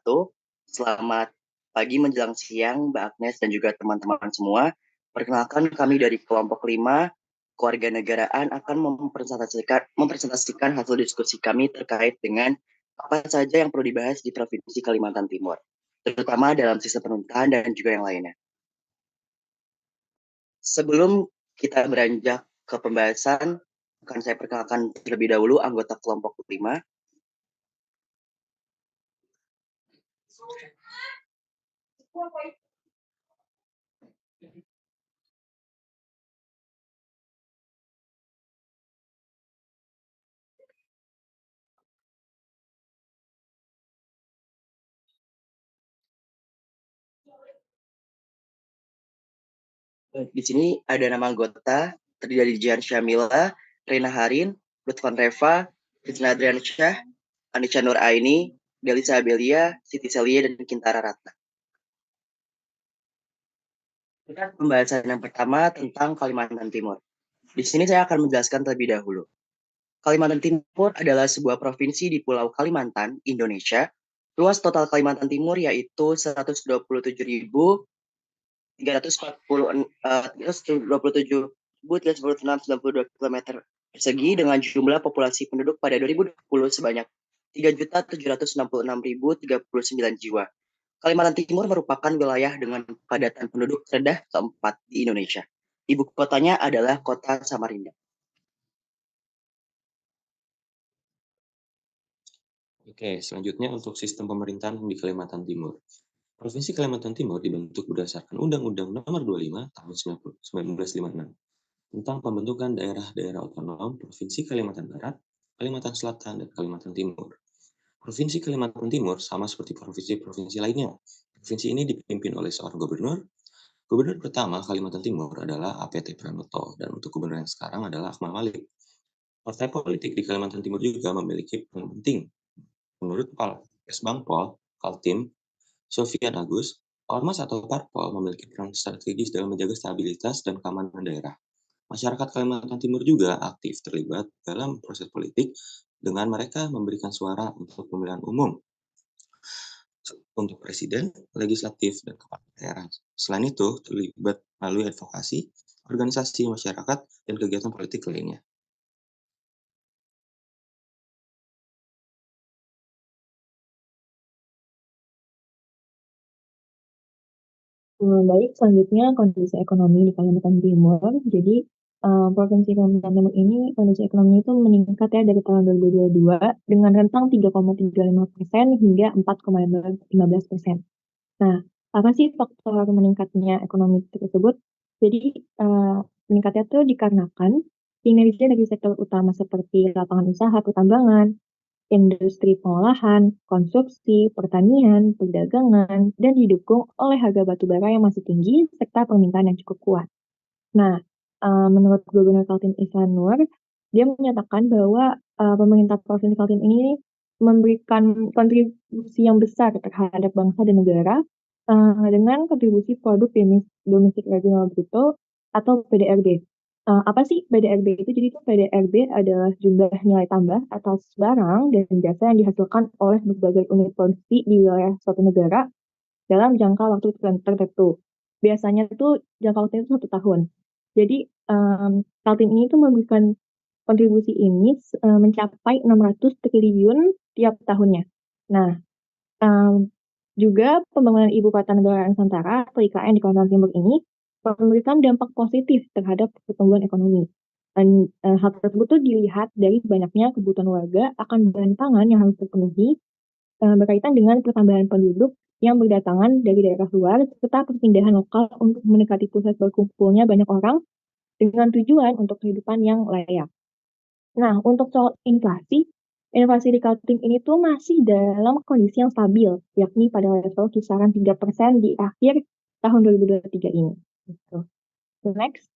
wabarakatuh. Selamat pagi menjelang siang, Mbak Agnes dan juga teman-teman semua. Perkenalkan kami dari kelompok 5 kewarganegaraan akan mempresentasikan hasil diskusi kami terkait dengan apa saja yang perlu dibahas di Provinsi Kalimantan Timur, terutama dalam sistem penuntahan dan juga yang lainnya. Sebelum kita beranjak ke pembahasan, akan saya perkenalkan terlebih dahulu anggota kelompok 5. Di sini ada nama anggota terdiri dari Jihan Syamila, Rina Harin, Lutfan Reva, Rizna Adriansyah, Anisha Nur Aini, Delisa Abelia, Siti Celia, dan Kintara Ratna. Kita pembahasan yang pertama tentang Kalimantan Timur. Di sini saya akan menjelaskan terlebih dahulu. Kalimantan Timur adalah sebuah provinsi di Pulau Kalimantan, Indonesia. Luas total Kalimantan Timur yaitu 127.327 kilometer persegi dengan jumlah populasi penduduk pada 2020 sebanyak 3.766.039 jiwa. Kalimantan Timur merupakan wilayah dengan padatan penduduk terendah keempat di Indonesia. Ibu kotanya adalah Kota Samarinda. Oke, selanjutnya untuk sistem pemerintahan di Kalimantan Timur. Provinsi Kalimantan Timur dibentuk berdasarkan Undang-Undang Nomor 25 Tahun 1956 tentang pembentukan daerah-daerah otonom Provinsi Kalimantan Barat, Kalimantan Selatan, dan Kalimantan Timur. Provinsi Kalimantan Timur sama seperti provinsi-provinsi lainnya. Provinsi ini dipimpin oleh seorang gubernur. Gubernur pertama Kalimantan Timur adalah APT Pranoto, dan untuk gubernur yang sekarang adalah Akmal Malik. Partai politik di Kalimantan Timur juga memiliki peran penting. Menurut Kepala Kesbangpol, Kaltim, Sofian Agus, Ormas atau Parpol memiliki peran strategis dalam menjaga stabilitas dan keamanan daerah. Masyarakat Kalimantan Timur juga aktif terlibat dalam proses politik dengan mereka memberikan suara untuk pemilihan umum untuk presiden, legislatif, dan kepala daerah. Selain itu, terlibat melalui advokasi, organisasi masyarakat, dan kegiatan politik lainnya. Baik, selanjutnya kondisi ekonomi di Kalimantan Timur. Jadi, Provinsi Kalimantan Timur ini kondisi ekonomi itu meningkat ya dari tahun 2022 dengan rentang 3,35% hingga 4,15%. Nah, apa sih faktor meningkatnya ekonomi tersebut? Jadi, meningkatnya itu dikarenakan kinerja dari sektor utama seperti lapangan usaha pertambangan, industri pengolahan, konstruksi, pertanian, perdagangan, dan didukung oleh harga batu bara yang masih tinggi serta permintaan yang cukup kuat. Nah, menurut Gubernur Kaltim Ihsanur, dia menyatakan bahwa pemerintah Provinsi Kaltim ini memberikan kontribusi yang besar terhadap bangsa dan negara dengan kontribusi produk domestik regional bruto atau PDRB. Apa sih PDRB itu? Jadi itu PDRB adalah jumlah nilai tambah atas barang dan jasa yang dihasilkan oleh berbagai unit produksi di wilayah suatu negara dalam jangka waktu tertentu. Biasanya itu jangka waktunya itu 1 tahun. Jadi Kaltim ini tuh memberikan kontribusi ini mencapai 600 triliun tiap tahunnya. Nah, juga pembangunan Ibu Kota Negara Nusantara atau IKN di Kalimantan Timur ini memberikan dampak positif terhadap pertumbuhan ekonomi. Dan hal tersebut tuh dilihat dari banyaknya kebutuhan warga akan bahan pangan yang harus terpenuhi berkaitan dengan pertambahan penduduk yang berdatangan dari daerah luar serta perpindahan lokal untuk mendekati pusat berkumpulnya banyak orang dengan tujuan untuk kehidupan yang layak. Nah, untuk soal inflasi di Kaltim ini tuh masih dalam kondisi yang stabil, yakni pada level kisaran 3% di akhir tahun 2023 ini. Gitu. Next.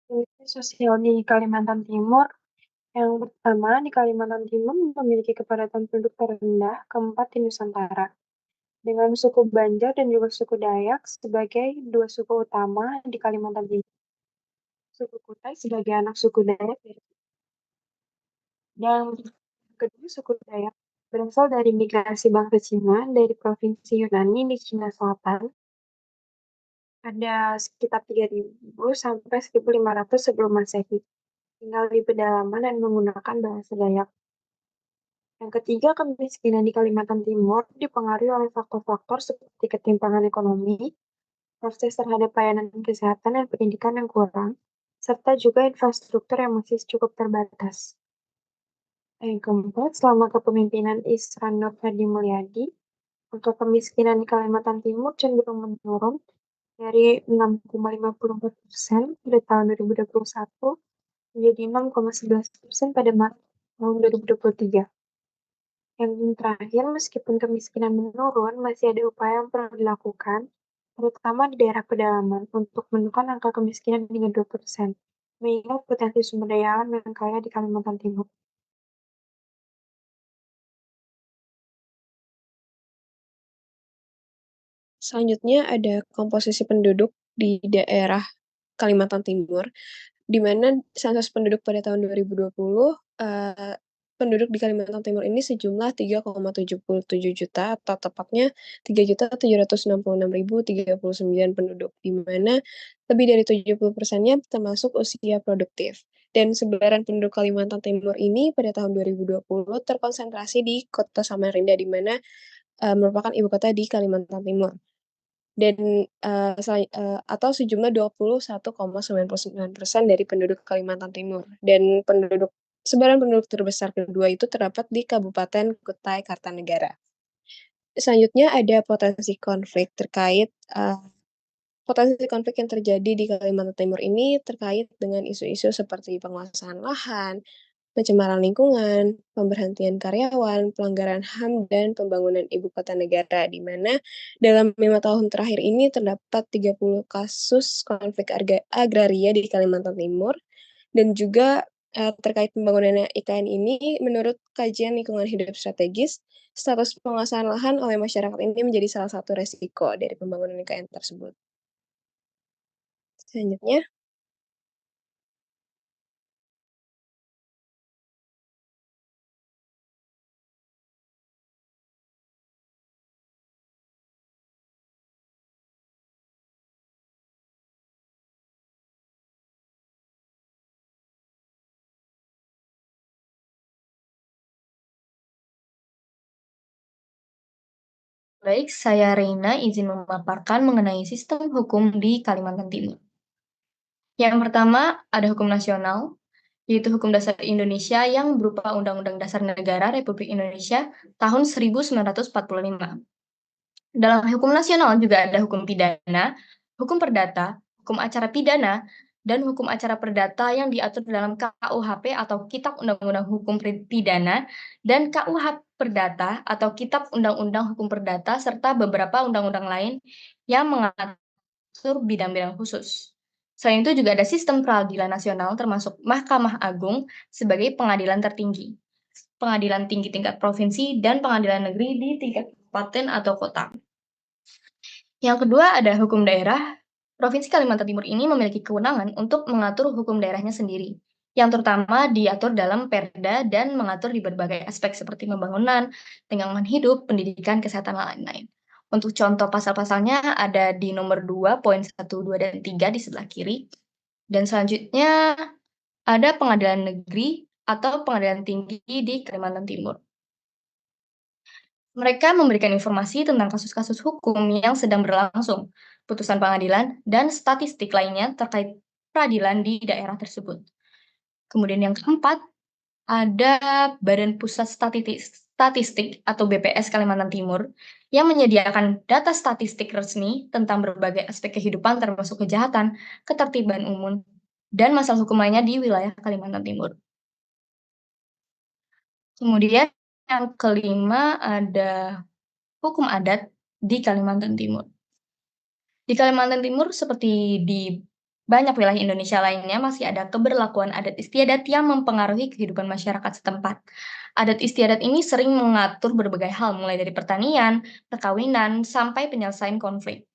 Kondisi sosial di Kalimantan Timur. Yang pertama, di Kalimantan Timur memiliki kepadatan penduduk terendah keempat di Nusantara, dengan suku Banjar dan juga suku Dayak sebagai dua suku utama di Kalimantan Timur. suku Kutai sebagai anak suku Dayak dan kedua suku Dayak berasal dari migrasi bangsa Cina dari provinsi Yunani di Cina Selatan ada sekitar 3.000 sampai 1.500 sebelum Masehi, tinggal di pedalaman dan menggunakan bahasa Dayak. Yang ketiga, kemiskinan di Kalimantan Timur dipengaruhi oleh faktor-faktor seperti ketimpangan ekonomi, akses terhadap pelayanan kesehatan dan pendidikan yang kurang, serta juga infrastruktur yang masih cukup terbatas. Yang keempat, selama kepemimpinan Isran Nur Hadi Mulyadi, angka kemiskinan di Kalimantan Timur cenderung menurun dari 6,54% pada tahun 2021 menjadi 6,11% pada Maret tahun 2023. Yang terakhir, meskipun kemiskinan menurun, masih ada upaya yang perlu dilakukan, terutama di daerah pedalaman, untuk menekan angka kemiskinan hingga 2%, mengingat potensi sumber daya alam yang kaya di Kalimantan Timur. Selanjutnya ada komposisi penduduk di daerah Kalimantan Timur, di mana sensus penduduk pada tahun 2020, penduduk di Kalimantan Timur ini sejumlah 3,77 juta, atau tepatnya 3.766.039 penduduk, di mana lebih dari 70%-nya termasuk usia produktif. Dan sebaran penduduk Kalimantan Timur ini pada tahun 2020 terkonsentrasi di kota Samarinda, di mana merupakan ibu kota di Kalimantan Timur. Dan atau sejumlah 21,99% dari penduduk Kalimantan Timur. Dan sebaran penduduk terbesar kedua itu terdapat di Kabupaten Kutai Kartanegara. Selanjutnya ada potensi konflik yang terjadi di Kalimantan Timur ini terkait dengan isu-isu seperti penguasaan lahan, pencemaran lingkungan, pemberhentian karyawan, pelanggaran HAM, dan pembangunan ibu kota negara, di mana dalam 5 tahun terakhir ini terdapat 30 kasus konflik agraria di Kalimantan Timur, dan juga terkait pembangunan IKN ini, menurut kajian lingkungan hidup strategis, status penguasaan lahan oleh masyarakat ini menjadi salah satu resiko dari pembangunan IKN tersebut. Selanjutnya, Baik, saya Reina izin memaparkan mengenai sistem hukum di Kalimantan Timur. Yang pertama, ada hukum nasional, yaitu Hukum Dasar Indonesia yang berupa Undang-Undang Dasar Negara Republik Indonesia tahun 1945. Dalam hukum nasional juga ada hukum pidana, hukum perdata, hukum acara pidana, dan hukum acara perdata yang diatur dalam KUHP atau Kitab Undang-Undang Hukum Pidana, dan KUH Perdata atau Kitab Undang-Undang Hukum Perdata, serta beberapa undang-undang lain yang mengatur bidang-bidang khusus. Selain itu juga ada sistem peradilan nasional termasuk Mahkamah Agung sebagai pengadilan tertinggi, pengadilan tinggi tingkat provinsi, dan pengadilan negeri di tingkat kabupaten atau kota. Yang kedua ada hukum daerah. Provinsi Kalimantan Timur ini memiliki kewenangan untuk mengatur hukum daerahnya sendiri, yang terutama diatur dalam Perda dan mengatur di berbagai aspek seperti pembangunan, lingkungan hidup, pendidikan, kesehatan, dan lain-lain. Untuk contoh pasal-pasalnya ada di nomor 2, poin 1, 2, dan 3 di sebelah kiri. Dan selanjutnya ada pengadilan negeri atau pengadilan tinggi di Kalimantan Timur. Mereka memberikan informasi tentang kasus-kasus hukum yang sedang berlangsung, putusan pengadilan, dan statistik lainnya terkait peradilan di daerah tersebut. Kemudian yang keempat, ada Badan Pusat Statistik atau BPS Kalimantan Timur yang menyediakan data statistik resmi tentang berbagai aspek kehidupan termasuk kejahatan, ketertiban umum, dan masalah hukum lainnya di wilayah Kalimantan Timur. Kemudian yang kelima ada hukum adat di Kalimantan Timur. Di Kalimantan Timur seperti di banyak wilayah Indonesia lainnya masih ada keberlakuan adat istiadat yang mempengaruhi kehidupan masyarakat setempat. Adat istiadat ini sering mengatur berbagai hal mulai dari pertanian, perkawinan, sampai penyelesaian konflik.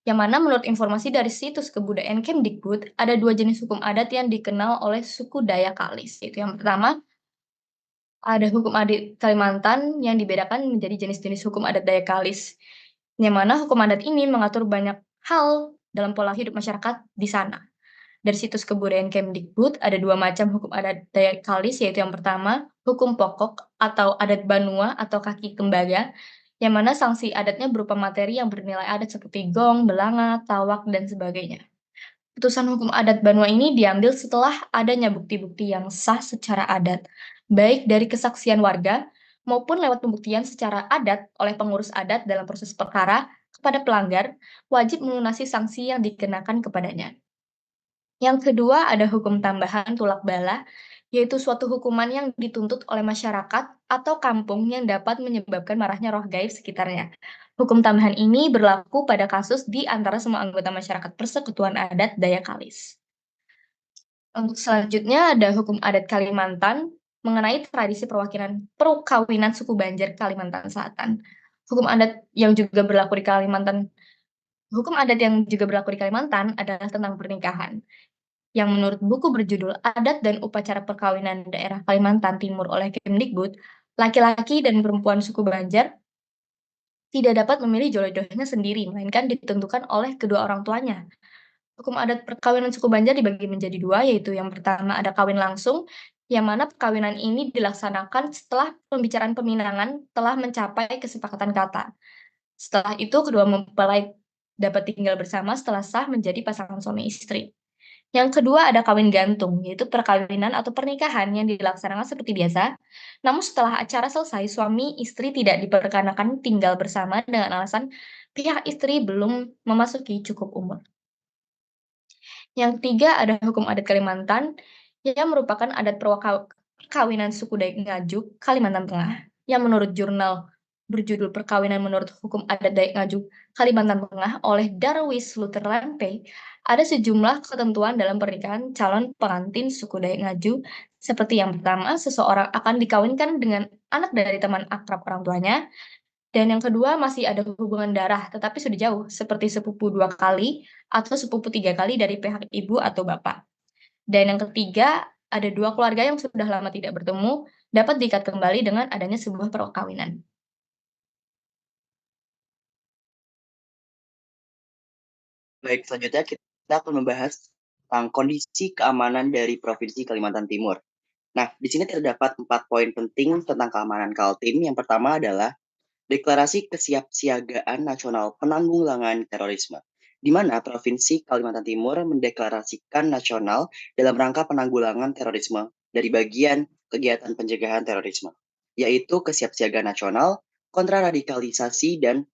Yang mana menurut informasi dari situs kebudayaan Kemdikbud, ada 2 jenis hukum adat yang dikenal oleh suku Dayak Kalis, yaitu yang pertama, ada hukum adat Kalimantan yang dibedakan menjadi jenis-jenis hukum adat Dayak Kalis, yang mana hukum adat ini mengatur banyak hal dalam pola hidup masyarakat di sana. Dari situs kebudayaan Kemdikbud, ada 2 macam hukum adat Dayak Kalis, yaitu yang pertama, hukum pokok atau adat Banua atau kaki tembaga, yang mana sanksi adatnya berupa materi yang bernilai adat seperti gong, belanga, tawak, dan sebagainya. Putusan hukum adat Banua ini diambil setelah adanya bukti-bukti yang sah secara adat, baik dari kesaksian warga maupun lewat pembuktian secara adat oleh pengurus adat dalam proses perkara kepada pelanggar, wajib melunasi sanksi yang dikenakan kepadanya. Yang kedua ada hukum tambahan tulak bala, yaitu suatu hukuman yang dituntut oleh masyarakat atau kampung yang dapat menyebabkan marahnya roh gaib sekitarnya. Hukum tambahan ini berlaku pada kasus di antara semua anggota masyarakat Persekutuan Adat Dayak Kalis. Untuk selanjutnya ada hukum adat Kalimantan mengenai tradisi perkawinan suku Banjar Kalimantan Selatan. Hukum adat yang juga berlaku di Kalimantan adalah tentang pernikahan, yang menurut buku berjudul Adat dan Upacara Perkawinan Daerah Kalimantan Timur oleh Kemdikbud, laki-laki dan perempuan suku Banjar tidak dapat memilih jodohnya sendiri, melainkan ditentukan oleh kedua orang tuanya. Hukum adat perkawinan suku Banjar dibagi menjadi 2, yaitu yang pertama ada kawin langsung, yang mana perkawinan ini dilaksanakan setelah pembicaraan peminangan telah mencapai kesepakatan kata. Setelah itu kedua mempelai dapat tinggal bersama setelah sah menjadi pasangan suami istri. Yang kedua ada kawin gantung, yaitu perkawinan atau pernikahan yang dilaksanakan seperti biasa, namun setelah acara selesai, suami istri tidak diperkenakan tinggal bersama dengan alasan pihak istri belum memasuki cukup umur. Yang ketiga ada hukum adat Kalimantan, yang merupakan adat perkawinan suku Dayak Ngaju, Kalimantan Tengah, yang menurut jurnal berjudul Perkawinan Menurut Hukum Adat Dayak Ngaju, Kalimantan Tengah oleh Darwis Luther Lampe, ada sejumlah ketentuan dalam pernikahan calon pengantin suku Dayak Ngaju, seperti yang pertama, seseorang akan dikawinkan dengan anak dari teman akrab orang tuanya, dan yang kedua masih ada hubungan darah, tetapi sudah jauh, seperti sepupu 2 kali atau sepupu 3 kali dari pihak ibu atau bapak. Dan yang ketiga, ada 2 keluarga yang sudah lama tidak bertemu, dapat diikat kembali dengan adanya sebuah perkawinan. Baik, selanjutnya kita akan membahas tentang kondisi keamanan dari Provinsi Kalimantan Timur. Nah, di sini terdapat 4 poin penting tentang keamanan Kaltim. Yang pertama adalah Deklarasi Kesiapsiagaan Nasional Penanggulangan Terorisme, di mana Provinsi Kalimantan Timur mendeklarasikan nasional dalam rangka penanggulangan terorisme dari bagian kegiatan pencegahan terorisme, yaitu Kesiapsiagaan Nasional, Kontraradikalisasi, dan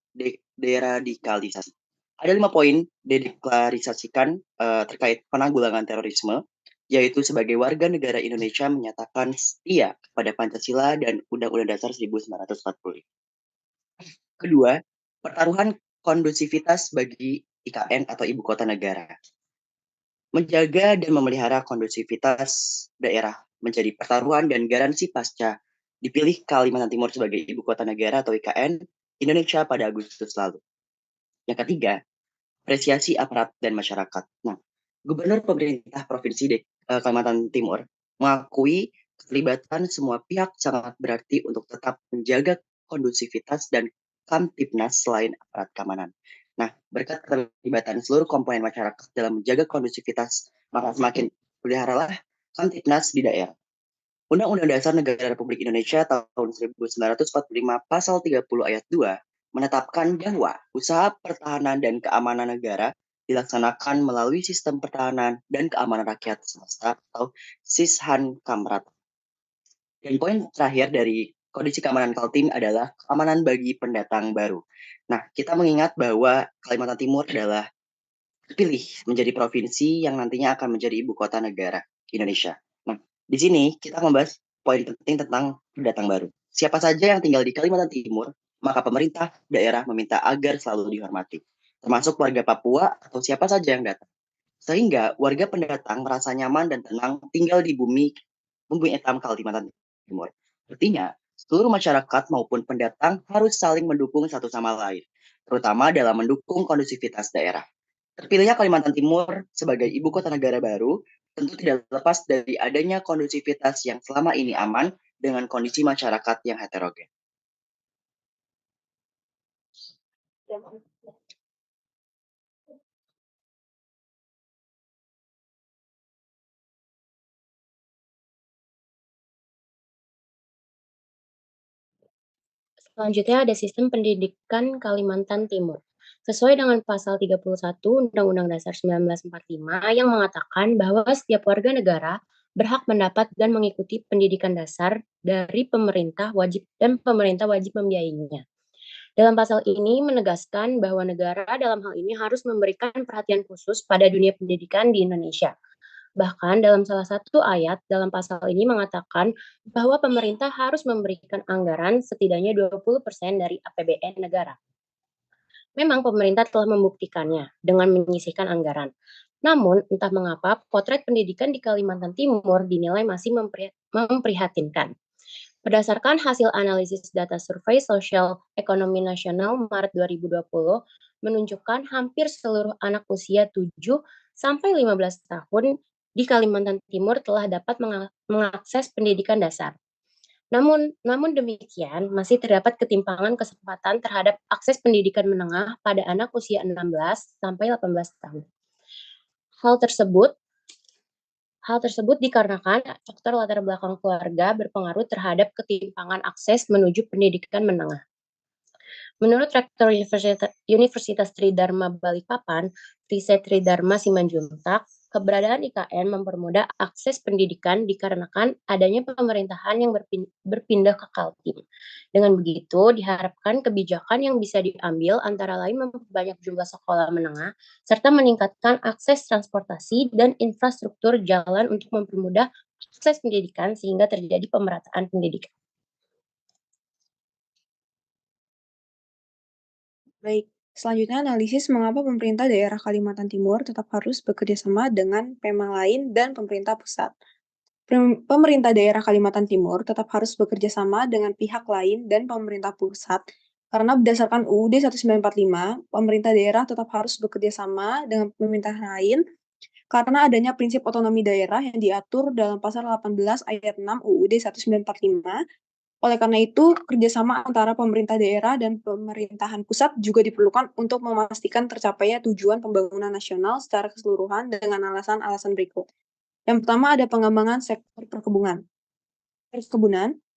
Deradikalisasi. Ada 5 poin dideklarasikan terkait penanggulangan terorisme, yaitu sebagai warga negara Indonesia menyatakan setia kepada Pancasila dan Undang-Undang Dasar 1945. Kedua, pertaruhan kondusivitas bagi IKN atau ibu kota negara. Menjaga dan memelihara kondusivitas daerah menjadi pertaruhan dan garansi pasca dipilih Kalimantan Timur sebagai ibu kota negara atau IKN Indonesia pada Agustus lalu. Yang ketiga, apresiasi aparat dan masyarakat. Nah, Gubernur Pemerintah Provinsi Kalimantan Timur mengakui keterlibatan semua pihak sangat berarti untuk tetap menjaga kondusivitas dan Kamtipnas selain aparat keamanan. Nah, berkat keterlibatan seluruh komponen masyarakat dalam menjaga kondusivitas, maka semakin peliharalah Kamtipnas di daerah. Undang-Undang Dasar Negara Republik Indonesia tahun 1945 Pasal 30 Ayat 2 menetapkan bahwa usaha pertahanan dan keamanan negara dilaksanakan melalui sistem pertahanan dan keamanan rakyat semesta atau Sishan-Kamrat. Dan poin terakhir dari kondisi keamanan Kaltim adalah keamanan bagi pendatang baru. Nah, kita mengingat bahwa Kalimantan Timur adalah terpilih menjadi provinsi yang nantinya akan menjadi ibu kota negara Indonesia. Nah, di sini kita membahas poin penting tentang pendatang baru. Siapa saja yang tinggal di Kalimantan Timur, maka pemerintah daerah meminta agar selalu dihormati, termasuk warga Papua atau siapa saja yang datang. Sehingga warga pendatang merasa nyaman dan tenang tinggal di bumi hitam Kalimantan Timur. Artinya, seluruh masyarakat maupun pendatang harus saling mendukung satu sama lain. terutama dalam mendukung kondusivitas daerah. Terpilihnya Kalimantan Timur sebagai ibu kota negara baru tentu tidak lepas dari adanya kondusivitas yang selama ini aman dengan kondisi masyarakat yang heterogen. Selanjutnya ada sistem pendidikan Kalimantan Timur. Sesuai dengan pasal 31 Undang-Undang Dasar 1945 yang mengatakan bahwa setiap warga negara berhak mendapat dan mengikuti pendidikan dasar dari pemerintah dan pemerintah wajib membiayainya. Dalam pasal ini menegaskan bahwa negara dalam hal ini harus memberikan perhatian khusus pada dunia pendidikan di Indonesia. Bahkan dalam salah satu ayat dalam pasal ini mengatakan bahwa pemerintah harus memberikan anggaran setidaknya 20% dari APBN negara. Memang pemerintah telah membuktikannya dengan menyisihkan anggaran. Namun, entah mengapa potret pendidikan di Kalimantan Timur dinilai masih memprihatinkan. Berdasarkan hasil analisis data survei sosial ekonomi nasional Maret 2020, menunjukkan hampir seluruh anak usia 7 sampai 15 tahun di Kalimantan Timur telah dapat mengakses pendidikan dasar. Namun demikian, masih terdapat ketimpangan kesempatan terhadap akses pendidikan menengah pada anak usia 16 sampai 18 tahun. Hal tersebut dikarenakan faktor latar belakang keluarga berpengaruh terhadap ketimpangan akses menuju pendidikan menengah. Menurut Rektor Universitas Tridharma Balikpapan, Riset Tridharma Simanjuntak, keberadaan IKN mempermudah akses pendidikan dikarenakan adanya pemerintahan yang berpindah ke Kaltim. Dengan begitu, diharapkan kebijakan yang bisa diambil antara lain memperbanyak jumlah sekolah menengah, serta meningkatkan akses transportasi dan infrastruktur jalan untuk mempermudah akses pendidikan sehingga terjadi pemerataan pendidikan. Baik, selanjutnya analisis mengapa pemerintah daerah Kalimantan Timur tetap harus bekerja sama dengan Pemda lain dan pemerintah pusat. Pemerintah daerah Kalimantan Timur tetap harus bekerja sama dengan pihak lain dan pemerintah pusat karena berdasarkan UUD 1945, pemerintah daerah tetap harus bekerja sama dengan pemerintah lain karena adanya prinsip otonomi daerah yang diatur dalam pasal 18 ayat 6 UUD 1945. Oleh karena itu, kerjasama antara pemerintah daerah dan pemerintahan pusat juga diperlukan untuk memastikan tercapainya tujuan pembangunan nasional secara keseluruhan dengan alasan-alasan berikut. Yang pertama ada pengembangan sektor perkebunan.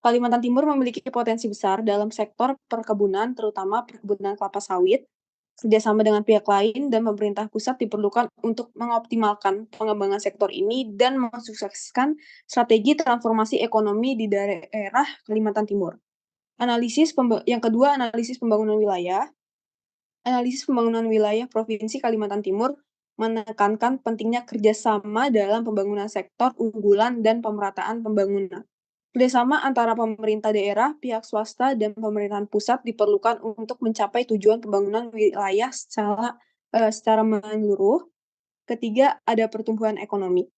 Kalimantan Timur memiliki potensi besar dalam sektor perkebunan, terutama perkebunan kelapa sawit. Kerjasama dengan pihak lain dan pemerintah pusat diperlukan untuk mengoptimalkan pengembangan sektor ini dan mensukseskan strategi transformasi ekonomi di daerah Kalimantan Timur. Yang kedua, analisis pembangunan wilayah. Analisis pembangunan wilayah Provinsi Kalimantan Timur menekankan pentingnya kerjasama dalam pembangunan sektor unggulan dan pemerataan pembangunan. Kerjasama antara pemerintah daerah, pihak swasta, dan pemerintahan pusat diperlukan untuk mencapai tujuan pembangunan wilayah secara menyeluruh. Ketiga, ada pertumbuhan ekonomi.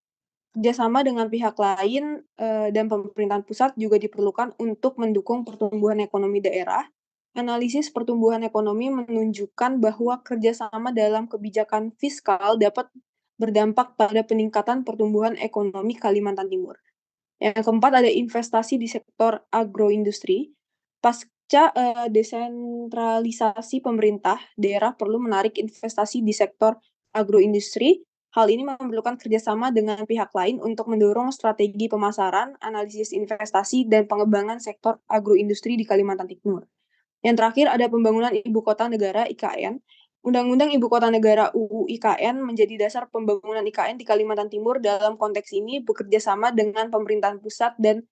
Kerjasama dengan pihak lain dan pemerintahan pusat juga diperlukan untuk mendukung pertumbuhan ekonomi daerah. Analisis pertumbuhan ekonomi menunjukkan bahwa kerjasama dalam kebijakan fiskal dapat berdampak pada peningkatan pertumbuhan ekonomi Kalimantan Timur. Yang keempat ada investasi di sektor agroindustri. Pasca desentralisasi pemerintah, daerah perlu menarik investasi di sektor agroindustri. Hal ini memerlukan kerjasama dengan pihak lain untuk mendorong strategi pemasaran, analisis investasi, dan pengembangan sektor agroindustri di Kalimantan Timur. Yang terakhir ada pembangunan Ibu Kota Negara (IKN). Undang-Undang Ibu Kota Negara UU IKN menjadi dasar pembangunan IKN di Kalimantan Timur. Dalam konteks ini bekerja sama dengan pemerintahan pusat dan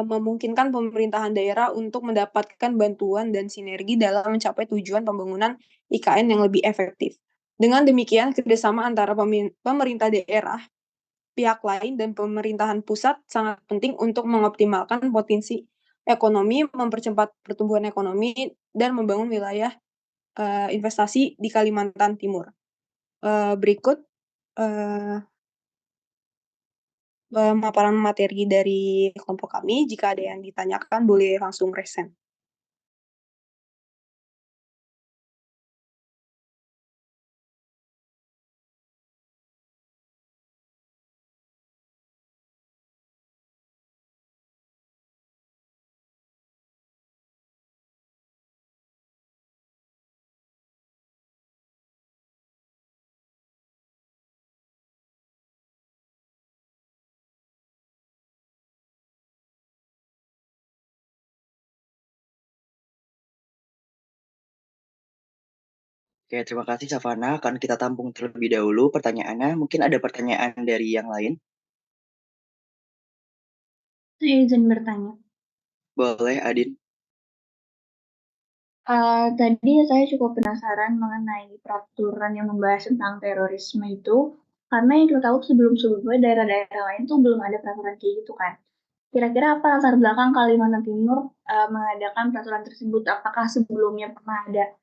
memungkinkan pemerintahan daerah untuk mendapatkan bantuan dan sinergi dalam mencapai tujuan pembangunan IKN yang lebih efektif. Dengan demikian, kerjasama antara pemerintah daerah, pihak lain, dan pemerintahan pusat sangat penting untuk mengoptimalkan potensi ekonomi, mempercepat pertumbuhan ekonomi, dan membangun wilayah investasi di Kalimantan Timur. Berikut pemaparan materi dari kelompok kami. Jika ada yang ditanyakan, boleh langsung resen. Oke, terima kasih Savana. Akan kita tampung terlebih dahulu pertanyaannya. Mungkin ada pertanyaan dari yang lain? Saya izin bertanya. Boleh, Adin. Tadi saya cukup penasaran mengenai peraturan yang membahas tentang terorisme itu, karena yang kita tahu sebelum-sebelumnya daerah-daerah lain tuh belum ada peraturan kayak gitu kan. Kira-kira apa latar belakang Kalimantan Timur mengadakan peraturan tersebut? Apakah sebelumnya pernah ada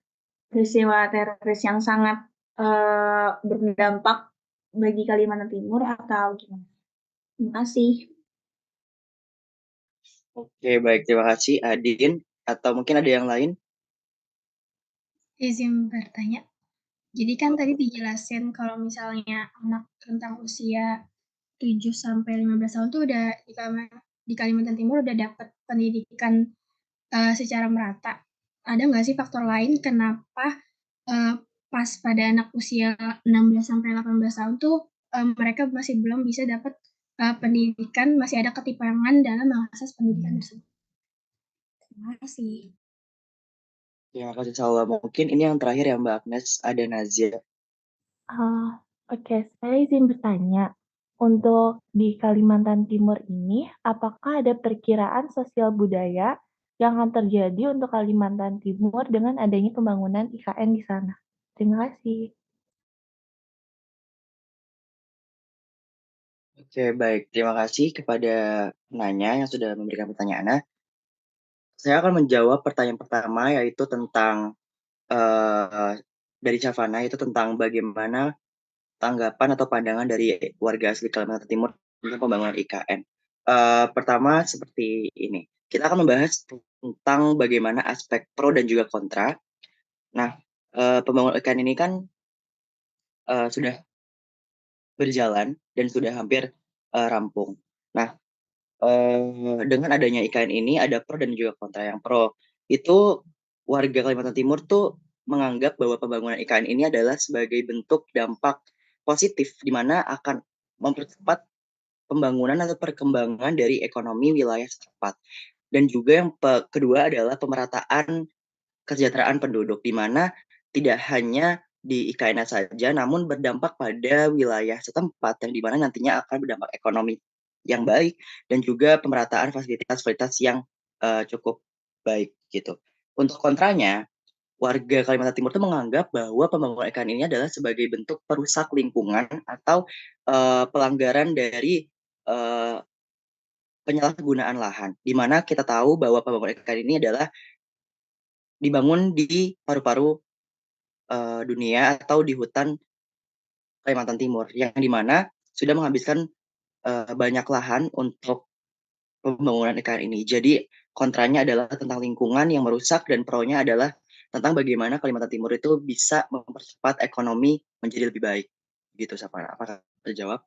peristiwa teroris yang sangat berdampak bagi Kalimantan Timur atau gimana? Terima kasih. Oke, baik. Terima kasih, Adin. Atau mungkin ada yang lain? Izin bertanya. Jadi kan tadi dijelasin kalau misalnya anak rentang usia 7 sampai 15 tahun tuh udah di Kalimantan Timur udah dapat pendidikan secara merata. Ada nggak sih faktor lain kenapa pas pada anak usia 16 sampai 18 tahun tuh mereka masih belum bisa dapat pendidikan, masih ada ketimpangan dalam mengakses pendidikan tersebut? Terima kasih. Terima kasih, Salwa. Mungkin ini yang terakhir ya, Mbak Agnes. Ada Nazia. Oke, saya izin bertanya. Untuk di Kalimantan Timur ini, apakah ada perkiraan sosial budaya yang akan terjadi untuk Kalimantan Timur dengan adanya pembangunan IKN di sana? Terima kasih. Oke, baik. Terima kasih kepada penanya yang sudah memberikan pertanyaannya. Saya akan menjawab pertanyaan pertama, yaitu tentang dari Savana, yaitu tentang bagaimana tanggapan atau pandangan dari warga asli Kalimantan Timur tentang pembangunan IKN. Pertama, seperti ini. Kita akan membahas tentang bagaimana aspek pro dan juga kontra. Nah, pembangunan IKN ini kan sudah berjalan dan sudah hampir rampung. Nah, dengan adanya IKN ini ada pro dan juga kontra. Yang pro itu warga Kalimantan Timur tuh menganggap bahwa pembangunan IKN ini adalah sebagai bentuk dampak positif di mana akan mempercepat pembangunan atau perkembangan dari ekonomi wilayah setempat. Dan juga yang kedua adalah pemerataan kesejahteraan penduduk di mana tidak hanya di IKN saja namun berdampak pada wilayah setempat yang di mana nantinya akan berdampak ekonomi yang baik dan juga pemerataan fasilitas-fasilitas yang cukup baik gitu. Untuk kontranya, warga Kalimantan Timur itu menganggap bahwa pembangunan IKN ini adalah sebagai bentuk perusak lingkungan atau pelanggaran dari penyalahgunaan lahan, di mana kita tahu bahwa pembangunan IKN ini adalah dibangun di paru-paru dunia atau di hutan Kalimantan Timur, yang di mana sudah menghabiskan banyak lahan untuk pembangunan IKN ini. Jadi kontranya adalah tentang lingkungan yang merusak dan pro-nya adalah tentang bagaimana Kalimantan Timur itu bisa mempercepat ekonomi menjadi lebih baik. Gitu, Sapana. Apakah terjawab?